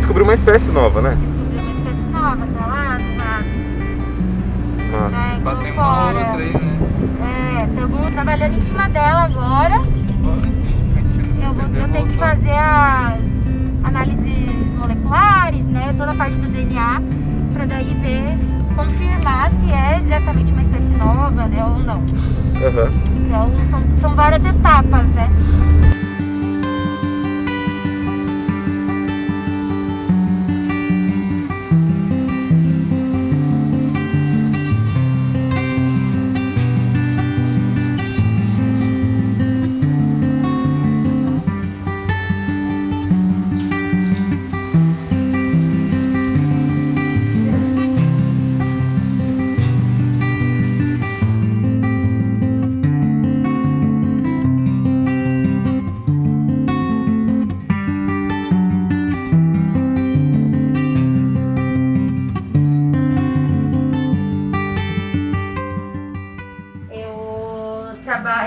descobriu uma espécie nova, né? Descobriu uma espécie nova, tá lá do lado. Nossa. É, Batemos uma outra aí, né? Estamos trabalhando em cima dela agora. Eu tenho que fazer as análises moleculares, né? Toda a parte do DNA, para daí ver, confirmar se é exatamente uma espécie nova, né? Ou não. Aham. Então são várias etapas, né?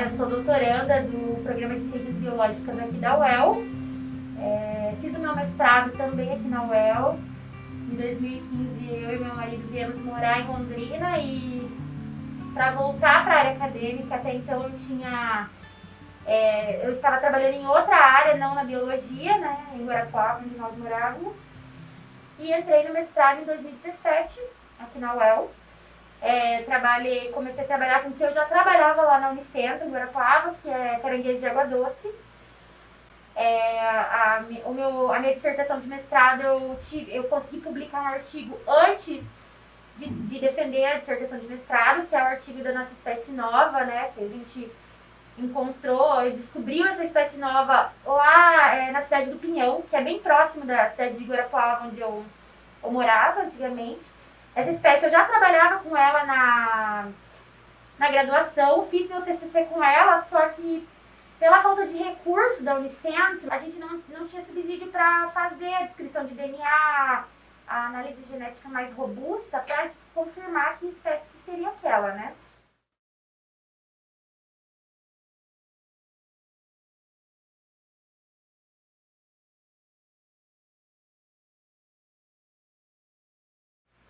Eu sou doutoranda do Programa de Ciências Biológicas aqui da UEL. Fiz o meu mestrado também aqui na UEL. Em 2015, eu e meu marido viemos morar em Londrina e para voltar para a área acadêmica, até então eu estava trabalhando em outra área, não na biologia, né, em Guarapuava, onde nós morávamos. E entrei no mestrado em 2017, aqui na UEL. Comecei a trabalhar com o que eu já trabalhava lá na Unicentro, em Guarapuava, que é caranguejo de água doce. A minha dissertação de mestrado, eu consegui publicar um artigo antes de defender a dissertação de mestrado, que é o artigo da nossa espécie nova, né, que a gente encontrou e descobriu essa espécie nova lá na cidade do Pinhão, que é bem próximo da cidade de Guarapuava, onde eu morava antigamente. Essa espécie eu já trabalhava com ela na graduação, fiz meu TCC com ela, só que pela falta de recurso da Unicentro, a gente não tinha subsídio para fazer a descrição de DNA, a análise genética mais robusta, para confirmar que espécie que seria aquela, né?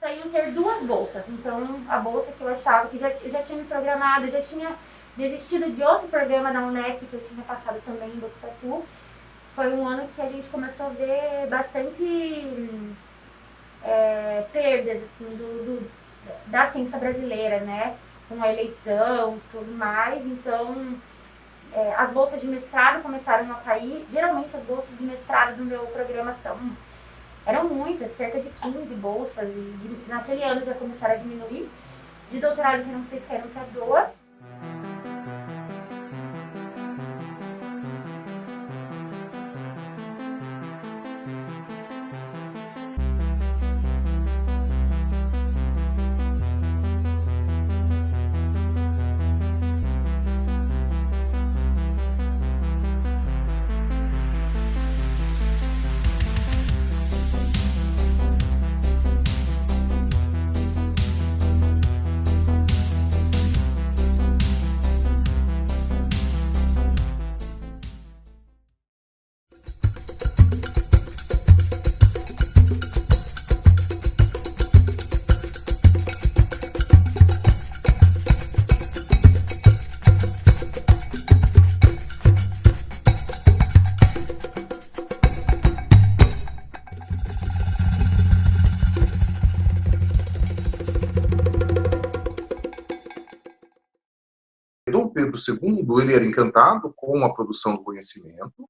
Iam ter duas bolsas, então a bolsa que eu achava que eu já tinha me programado, eu já tinha desistido de outro programa da Unesp que eu tinha passado também em Botucatu. Foi um ano que a gente começou a ver bastante perdas assim, da ciência brasileira, né? Com a eleição e tudo mais, então as bolsas de mestrado começaram a cair. Geralmente as bolsas de mestrado do meu programa eram muitas, cerca de 15 bolsas, e naquele ano já começaram a diminuir. De doutorado, que não sei se caíram para 2. Dom Pedro II, ele era encantado com a produção do conhecimento,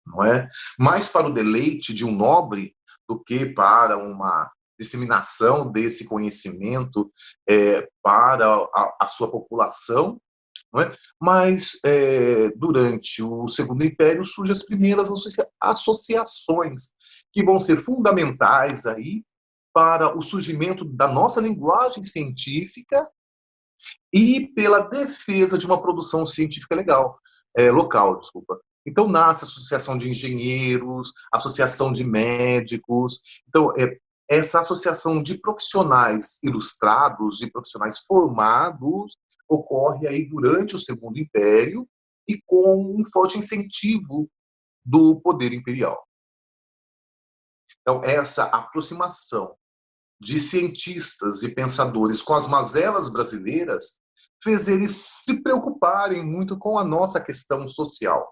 não é? Mais para o deleite de um nobre do que para uma disseminação desse conhecimento para a sua população, não é? Mas durante o Segundo Império surgem as primeiras associações que vão ser fundamentais aí para o surgimento da nossa linguagem científica e pela defesa de uma produção científica local, desculpa. Então nasce a associação de engenheiros, associação de médicos. Então essa associação de profissionais ilustrados, de profissionais formados, ocorre aí durante o Segundo Império e com um forte incentivo do poder imperial. Então, essa aproximação de cientistas e pensadores com as mazelas brasileiras fez eles se preocuparem muito com a nossa questão social,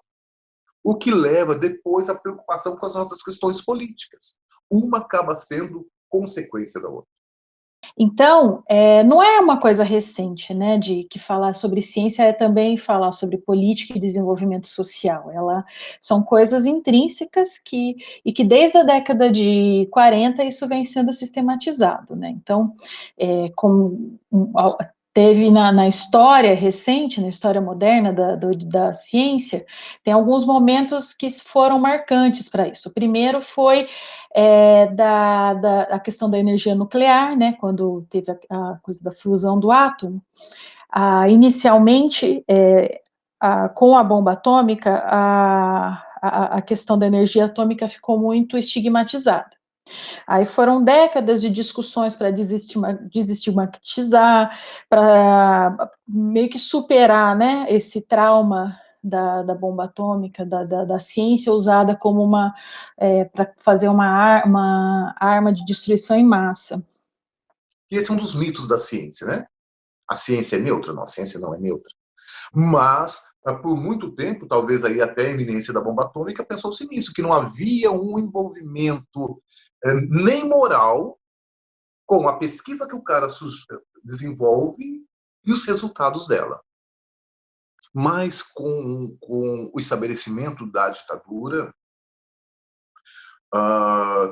o que leva depois à preocupação com as nossas questões políticas. Uma acaba sendo consequência da outra. Então, não é uma coisa recente, né, de que falar sobre ciência é também falar sobre política e desenvolvimento social. São coisas intrínsecas que desde a década de 40 isso vem sendo sistematizado, né. Então, teve na história recente, na história moderna da ciência, tem alguns momentos que foram marcantes para isso. O primeiro foi da questão da energia nuclear, né, quando teve a coisa da fusão do átomo. Inicialmente, com a bomba atômica, a questão da energia atômica ficou muito estigmatizada. Aí foram décadas de discussões para desestigmatizar, para meio que superar, né, esse trauma da bomba atômica, da ciência usada como para fazer uma arma de destruição em massa. E esse é um dos mitos da ciência, né? A ciência é neutra? Não, a ciência não é neutra. Mas, por muito tempo, talvez aí até a iminência da bomba atômica, pensou-se nisso, que não havia um envolvimento nem moral com a pesquisa que o cara desenvolve e os resultados dela. Mas com o estabelecimento da ditadura,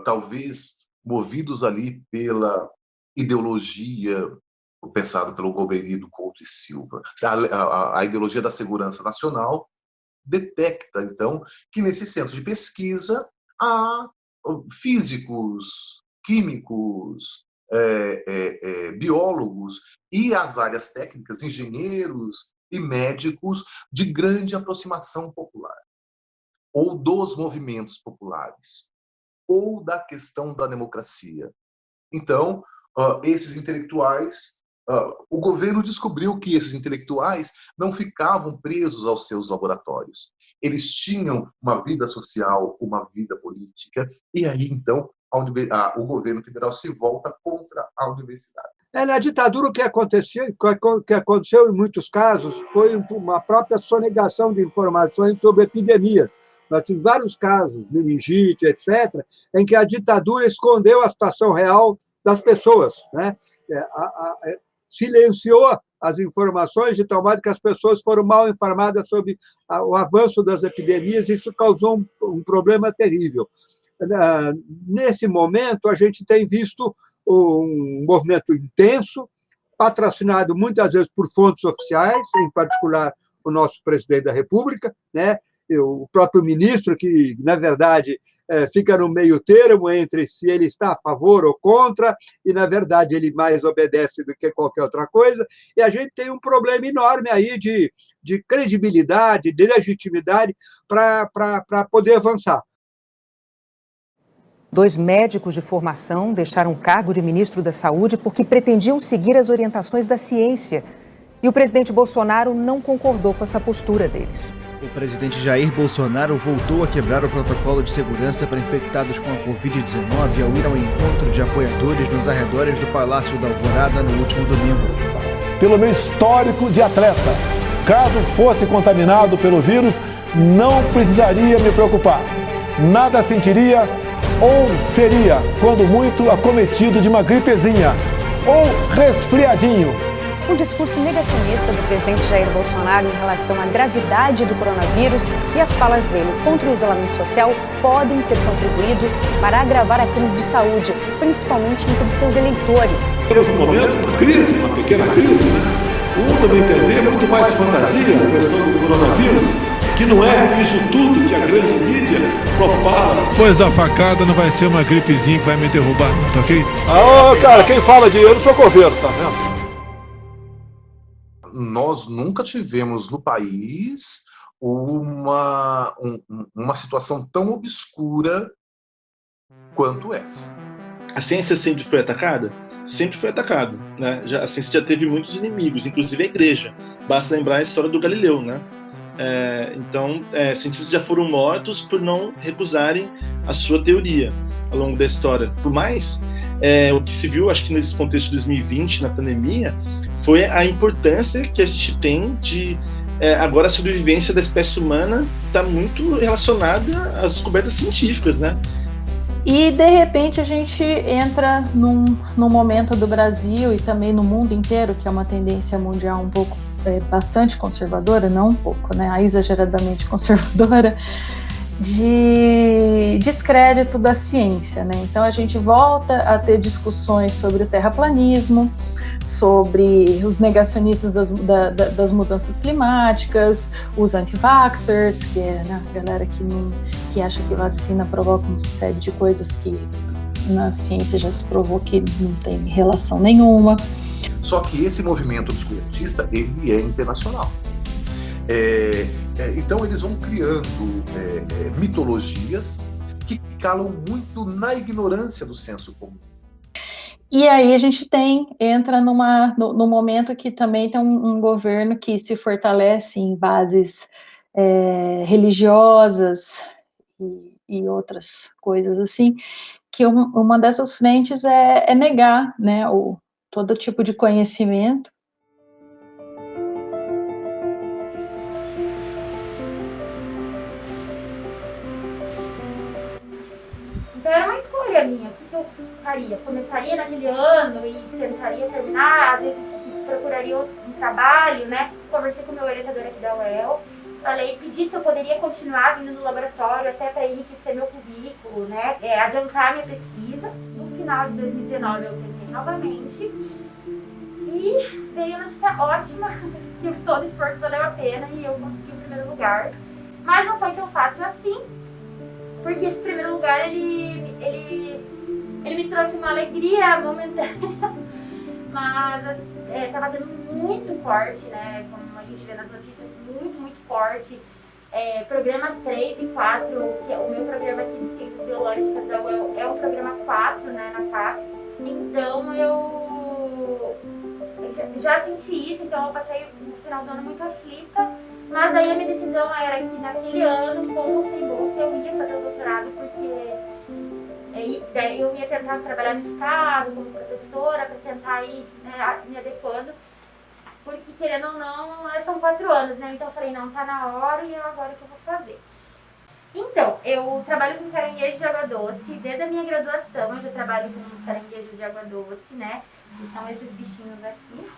talvez movidos ali pela ideologia pensado pelo Golbery, Couto e Silva, a ideologia da segurança nacional detecta, então, que nesse centro de pesquisa há físicos, químicos, biólogos e as áreas técnicas, engenheiros e médicos de grande aproximação popular, ou dos movimentos populares, ou da questão da democracia. Então, esses intelectuais, o governo descobriu que esses intelectuais não ficavam presos aos seus laboratórios. Eles tinham uma vida social, uma vida política, e aí, então, o governo federal se volta contra a universidade. Na ditadura, o que aconteceu em muitos casos foi uma própria sonegação de informações sobre epidemia. Nós tivemos vários casos, meningite, etc., em que a ditadura escondeu a situação real das pessoas, né? Silenciou as informações de tal modo que as pessoas foram mal informadas sobre o avanço das epidemias, e isso causou um problema terrível. Nesse momento, a gente tem visto um movimento intenso, patrocinado muitas vezes por fontes oficiais, em particular o nosso presidente da República, né? O próprio ministro, que, na verdade, fica no meio termo entre se ele está a favor ou contra, e, na verdade, ele mais obedece do que qualquer outra coisa, e a gente tem um problema enorme aí de credibilidade, de legitimidade para poder avançar. 2 médicos de formação deixaram o cargo de ministro da Saúde porque pretendiam seguir as orientações da ciência. E o presidente Bolsonaro não concordou com essa postura deles. O presidente Jair Bolsonaro voltou a quebrar o protocolo de segurança para infectados com a Covid-19 ao ir ao encontro de apoiadores nos arredores do Palácio da Alvorada no último domingo. Pelo meu histórico de atleta, caso fosse contaminado pelo vírus, não precisaria me preocupar. Nada sentiria ou seria, quando muito, acometido de uma gripezinha ou resfriadinho. O discurso negacionista do presidente Jair Bolsonaro em relação à gravidade do coronavírus e as falas dele contra o isolamento social podem ter contribuído para agravar a crise de saúde, principalmente entre seus eleitores. Temos um momento de crise, uma pequena crise, né? No meu entender, muito mais fantasia a questão do coronavírus, que não é isso tudo que a grande mídia propaga. Depois da facada não vai ser uma gripezinha que vai me derrubar, tá ok? Cara, quem fala de eu não sou coveiro, tá vendo? Nós nunca tivemos no país uma situação tão obscura quanto essa. A ciência sempre foi atacada? Sempre foi atacada, né? A ciência já teve muitos inimigos, inclusive a igreja. Basta lembrar a história do Galileu, né? Então, cientistas já foram mortos por não recusarem a sua teoria ao longo da história. Por mais, o que se viu, acho que nesse contexto de 2020, na pandemia, foi a importância que a gente tem de... agora a sobrevivência da espécie humana está muito relacionada às descobertas científicas, né? E, de repente, a gente entra num momento do Brasil e também no mundo inteiro, que é uma tendência mundial um pouco, bastante conservadora, não um pouco, né, exageradamente conservadora, de descrédito da ciência, né? Então a gente volta a ter discussões sobre o terraplanismo, sobre os negacionistas das mudanças climáticas, os anti-vaxxers, que é, né, a galera que acha que vacina provoca uma série de coisas que na ciência já se provou que não tem relação nenhuma. Só que esse movimento descobertista, ele é internacional. Então eles vão criando mitologias que calam muito na ignorância do senso comum. E aí a gente entra no momento que também tem um governo que se fortalece em bases religiosas e outras coisas assim, que uma dessas frentes é negar, né, todo tipo de conhecimento. Então era uma escolha minha, o que eu faria? Começaria naquele ano e tentaria terminar, às vezes procuraria um trabalho, né? Conversei com o meu orientador aqui da UEL, pedi se eu poderia continuar vindo no laboratório até para enriquecer meu currículo, né? Adiantar minha pesquisa. No final de 2019 eu terminei novamente e veio a notícia ótima que todo esforço valeu a pena e eu consegui o primeiro lugar. Mas não foi tão fácil assim, porque esse primeiro lugar ele me trouxe uma alegria momentânea, mas estava tendo muito corte, né? Como a gente vê nas notícias, muito corte. Programas 3 e 4, que é o meu programa aqui de Ciências Biológicas da UEL é o programa 4, né, na CAPES. Então eu já senti isso, então eu passei no final do ano muito aflita. Mas daí a minha decisão era que naquele ano, com ou sem bolsa, eu ia fazer o doutorado, porque daí eu ia tentar trabalhar no estado como professora, para tentar ir, né, me adequando, porque querendo ou não, são 4 anos, né? Então eu falei, não, tá na hora e é agora que eu vou fazer. Então, eu trabalho com caranguejo de água doce, desde a minha graduação eu já trabalho com os caranguejos de água doce, né? Que são esses bichinhos aqui.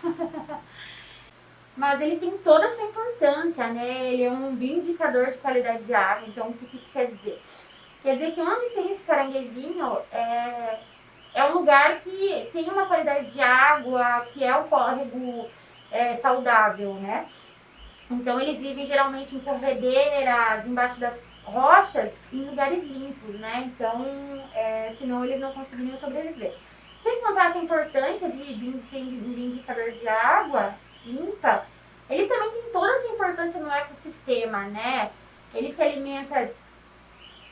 Mas ele tem toda a sua importância, né? Ele é um indicador de qualidade de água. Então, o que isso quer dizer? Quer dizer que onde tem esse caranguejinho é um lugar que tem uma qualidade de água, que é um córrego saudável, né? Então, eles vivem geralmente em corredeiras, embaixo das rochas, em lugares limpos, né? Então, senão eles não conseguiriam sobreviver. Sem contar essa importância de ser um indicador de água limpa, ele também tem toda essa importância no ecossistema, né? Ele se alimenta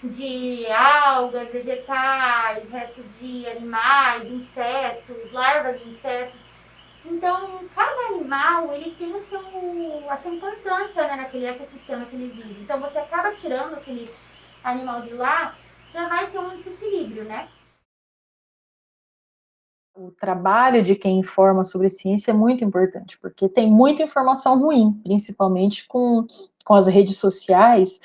de algas, vegetais, restos de animais, insetos, larvas de insetos. Então, cada animal, ele tem a sua importância, né, naquele ecossistema que ele vive. Então, você acaba tirando aquele animal de lá, já vai ter um desequilíbrio, né? O trabalho de quem informa sobre ciência é muito importante, porque tem muita informação ruim, principalmente com as redes sociais.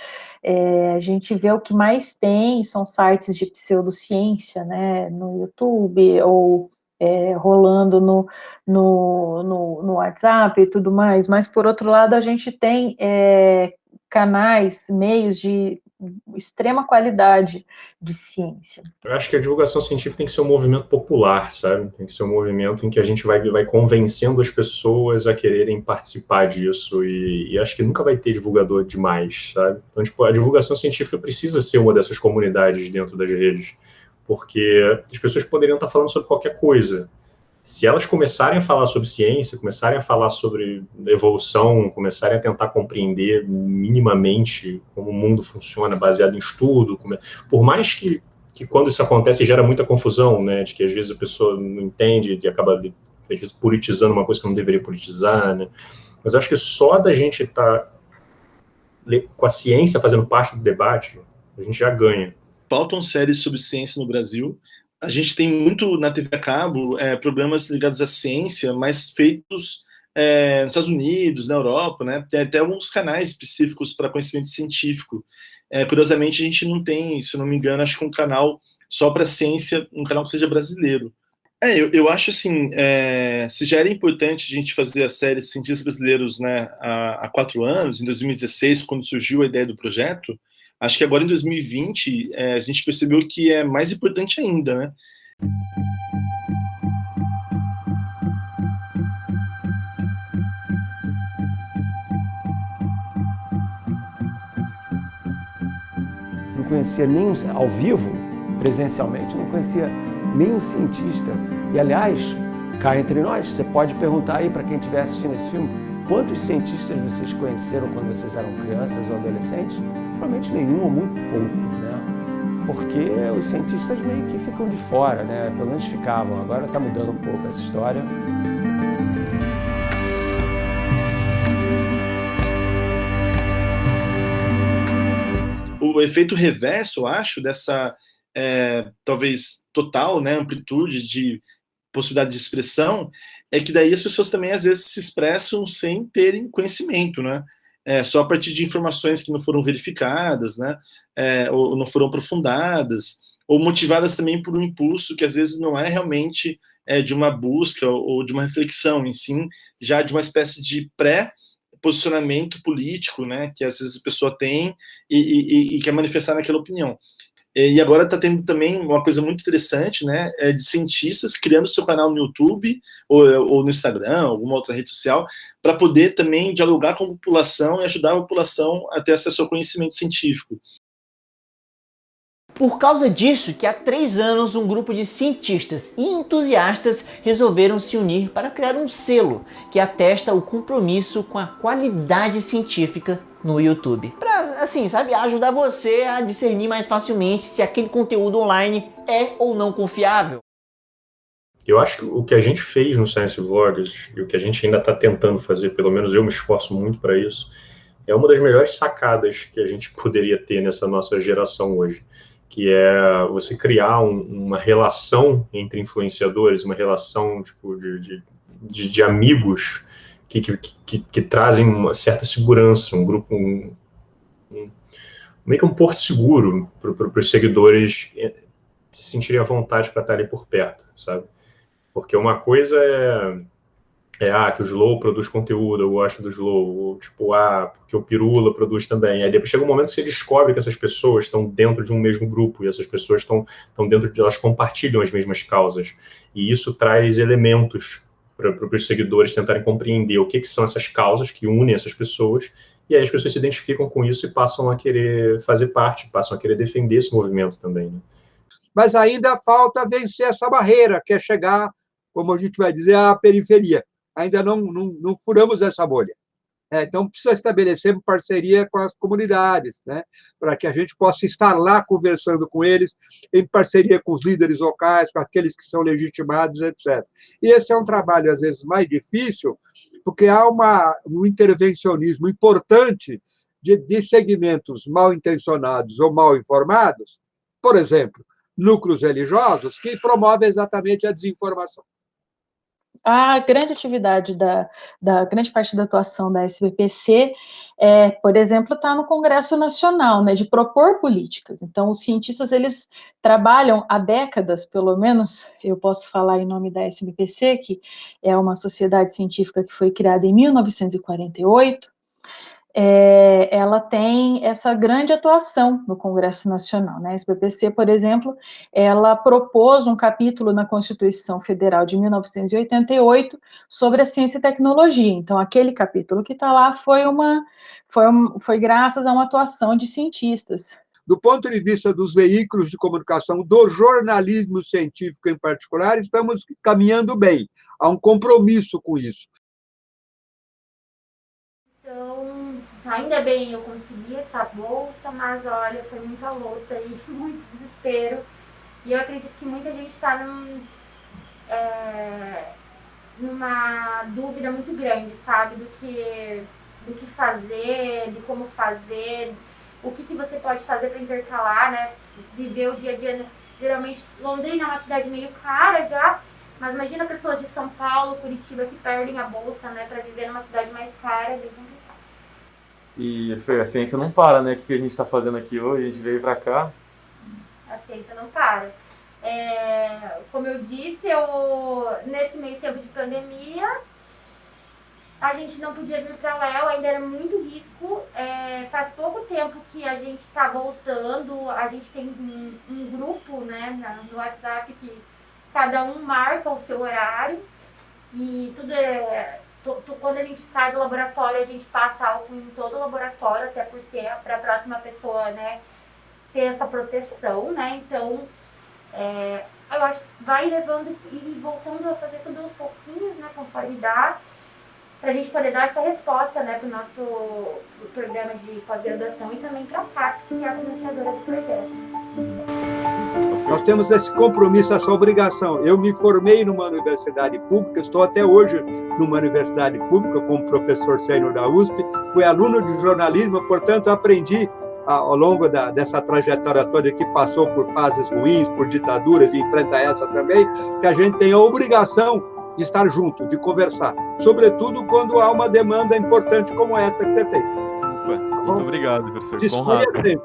A gente vê o que mais tem são sites de pseudociência, né, no YouTube, ou rolando no WhatsApp e tudo mais, mas por outro lado a gente tem canais, meios de extrema qualidade de ciência. Eu acho que a divulgação científica tem que ser um movimento popular, sabe? Tem que ser um movimento em que a gente vai convencendo as pessoas a quererem participar disso, e acho que nunca vai ter divulgador demais, sabe? Então, tipo, a divulgação científica precisa ser uma dessas comunidades dentro das redes, porque as pessoas poderiam estar falando sobre qualquer coisa. Se elas começarem a falar sobre ciência, começarem a falar sobre evolução, começarem a tentar compreender minimamente como o mundo funciona, baseado em estudo, por mais que quando isso acontece gera muita confusão, né, de que às vezes a pessoa não entende e acaba, às vezes, politizando uma coisa que não deveria politizar, né, mas acho que só da gente estar com a ciência fazendo parte do debate, a gente já ganha. Faltam séries sobre ciência no Brasil. A gente tem muito na TV a cabo problemas ligados à ciência, mas feitos nos Estados Unidos, na Europa, né? Tem até alguns canais específicos para conhecimento científico. Curiosamente, a gente não tem, se eu não me engano, acho que um canal só para ciência, um canal que seja brasileiro. Eu acho assim, se já era importante a gente fazer a série Cientistas Brasileiros, né, há 4 anos, em 2016, quando surgiu a ideia do projeto, acho que agora em 2020 a gente percebeu que é mais importante ainda, né? Não conhecia nenhum, ao vivo, presencialmente, não conhecia nenhum cientista. E, aliás, cá entre nós, você pode perguntar aí para quem estiver assistindo esse filme, quantos cientistas vocês conheceram quando vocês eram crianças ou adolescentes? Provavelmente nenhum ou muito poucos, né? Porque os cientistas meio que ficam de fora, né? Pelo menos ficavam. Agora está mudando um pouco essa história. O efeito reverso, eu acho, dessa talvez total, né, amplitude de possibilidade de expressão, é que daí as pessoas também às vezes se expressam sem terem conhecimento, né? Só a partir de informações que não foram verificadas, né? Ou não foram aprofundadas, ou motivadas também por um impulso que às vezes não é realmente de uma busca ou de uma reflexão, em sim, já de uma espécie de pré-posicionamento político, né? Que às vezes a pessoa tem e quer manifestar naquela opinião. E agora está tendo também uma coisa muito interessante, né, de cientistas criando seu canal no YouTube ou no Instagram, alguma outra rede social, para poder também dialogar com a população e ajudar a população a ter acesso ao conhecimento científico. Por causa disso que há 3 anos um grupo de cientistas e entusiastas resolveram se unir para criar um selo que atesta o compromisso com a qualidade científica no YouTube. Pra, assim, sabe, ajudar você a discernir mais facilmente se aquele conteúdo online é ou não confiável. Eu acho que o que a gente fez no Science Vloggers e o que a gente ainda está tentando fazer, pelo menos eu me esforço muito para isso, é uma das melhores sacadas que a gente poderia ter nessa nossa geração hoje, que é você criar uma relação entre influenciadores, uma relação tipo, de amigos que trazem uma certa segurança, um grupo, meio que um porto seguro para os seguidores se sentirem à vontade para estar ali por perto, sabe? Porque uma coisa que o Slow produz conteúdo, eu gosto do Slow, ou tipo, porque o Pirula produz também. Aí depois chega um momento que você descobre que essas pessoas estão dentro de um mesmo grupo, e essas pessoas estão dentro elas compartilham as mesmas causas. E isso traz elementos para os seguidores tentarem compreender o que são essas causas que unem essas pessoas, e aí as pessoas se identificam com isso e passam a querer fazer parte, passam a querer defender esse movimento também, né? Mas ainda falta vencer essa barreira, que é chegar, como a gente vai dizer, à periferia. Ainda não furamos essa bolha. Então, precisa estabelecer parceria com as comunidades, né, para que a gente possa estar lá conversando com eles, em parceria com os líderes locais, com aqueles que são legitimados, etc. E esse é um trabalho, às vezes, mais difícil, porque há um intervencionismo importante de segmentos mal intencionados ou mal informados, por exemplo, núcleos religiosos, que promovem exatamente a desinformação. A grande atividade da grande parte da atuação da SBPC, por exemplo, está no Congresso Nacional, né, de propor políticas. Então, os cientistas, eles trabalham há décadas, pelo menos, eu posso falar em nome da SBPC, que é uma sociedade científica que foi criada em 1948, ela tem essa grande atuação no Congresso Nacional, né? A SBPC, por exemplo, ela propôs um capítulo na Constituição Federal de 1988 sobre a ciência e tecnologia. Então, aquele capítulo que está lá foi graças a uma atuação de cientistas. Do ponto de vista dos veículos de comunicação, do jornalismo científico em particular, estamos caminhando bem. Há um compromisso com isso. Ainda bem eu consegui essa bolsa, mas olha, foi muita luta e muito desespero. E eu acredito que muita gente está numa dúvida muito grande, sabe? Do que do que fazer, de como fazer, o que você pode fazer para intercalar, né? Viver o dia a dia. Geralmente, Londrina é uma cidade meio cara já, mas imagina pessoas de São Paulo, Curitiba, que perdem a bolsa, né, para viver numa cidade mais cara, é bem complicado. E, Fê, a ciência não para, né? O que a gente está fazendo aqui hoje? A gente veio para cá. A ciência não para. Como eu disse, nesse meio tempo de pandemia, a gente não podia vir para Léo, ainda era muito risco. Faz pouco tempo que a gente está voltando, a gente tem um grupo, né, no WhatsApp que cada um marca o seu horário e quando a gente sai do laboratório, a gente passa álcool em todo o laboratório, até porque é para a próxima pessoa, né, ter essa proteção, né? Então, eu acho que vai levando e voltando a fazer tudo aos pouquinhos, né, conforme dá, para a gente poder dar essa resposta, né, para o nosso programa de pós-graduação e também para a CAPES, que é a financiadora do projeto. Nós temos esse compromisso, essa obrigação. Eu me formei numa universidade pública, estou até hoje numa universidade pública como professor sênior da USP, fui aluno de jornalismo, portanto aprendi ao longo dessa trajetória toda que passou por fases ruins, por ditaduras e enfrenta essa também, que a gente tem a obrigação de estar junto, de conversar, sobretudo quando há uma demanda importante como essa que você fez. Muito obrigado, professor. Disponha sempre.